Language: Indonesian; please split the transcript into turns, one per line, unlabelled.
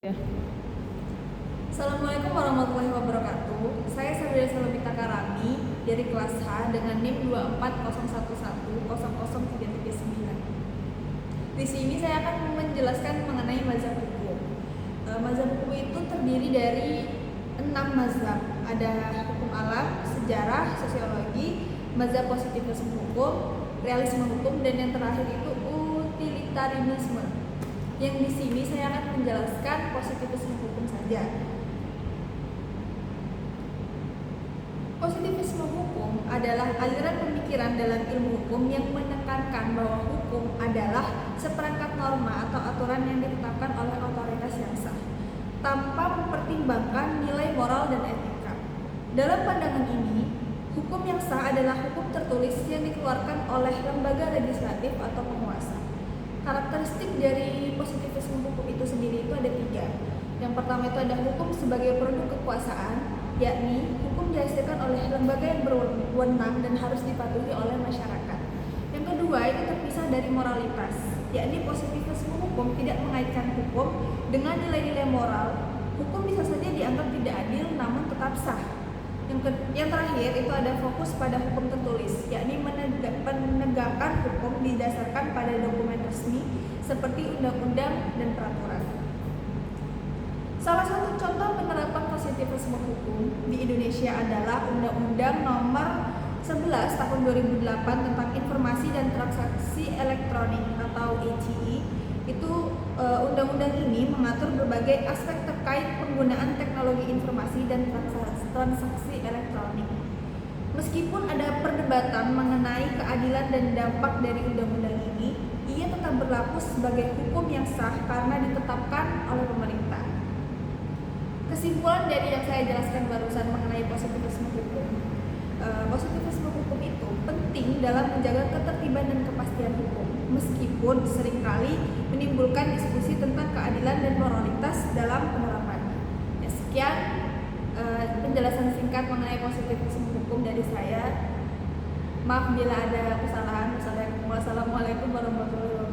Ya.
Assalamualaikum warahmatullahi wabarakatuh. Saya Sabila Salomita Karami dari kelas H dengan NIM 24011000339. Di sini saya akan menjelaskan mengenai mazhab hukum. Mazhab hukum itu terdiri dari 6 mazhab. Ada hukum alam, sejarah, sosiologi, mazhab positivisme hukum, realisme hukum, dan yang terakhir itu utilitarianisme. Yang di sini saya akan menjelaskan positivisme hukum saja. Positivisme hukum adalah aliran pemikiran dalam ilmu hukum yang menekankan bahwa hukum adalah seperangkat norma atau aturan yang ditetapkan oleh otoritas yang sah, tanpa mempertimbangkan nilai moral dan etika. Dalam pandangan ini, hukum yang sah adalah hukum tertulis yang dikeluarkan oleh lembaga legislatif atau penguasa. Karakteristik dari positivisme hukum itu sendiri itu ada 3. Yang pertama itu ada hukum sebagai produk kekuasaan, yakni hukum dihasilkan oleh lembaga yang berwenang dan harus dipatuhi oleh masyarakat. Yang kedua itu terpisah dari moralitas, yakni positivisme hukum tidak mengaitkan hukum dengan nilai-nilai moral. Hukum bisa saja dianggap tidak adil namun tetap sah. Yang terakhir itu ada fokus pada hukum tertulis, yakni menegakkan hukum didasarkan pada dokumen resmi seperti undang-undang dan peraturan. Salah satu contoh penerapan positivisme hukum di Indonesia adalah Undang-Undang Nomor 11 Tahun 2008 tentang Informasi dan Transaksi Elektronik atau ITE. Undang-undang ini mengatur berbagai aspek terkait penggunaan teknologi informasi dan transaksi elektronik. Meskipun ada perdebatan mengenai keadilan dan dampak dari undang-undang ini, ia tetap berlaku sebagai hukum yang sah karena ditetapkan oleh pemerintah. Kesimpulan dari yang saya jelaskan barusan mengenai positivisme hukum. Positivisme hukum itu penting dalam menjaga ketertiban dan kepastian hukum, meskipun seringkali menimbulkan diskusi tentang keadilan dan moralitas dalam penerapannya. Sekian penjelasan singkat mengenai positivisme hukum dari saya. Maaf bila ada kesalahan. Wassalamualaikum warahmatullahi wabarakatuh.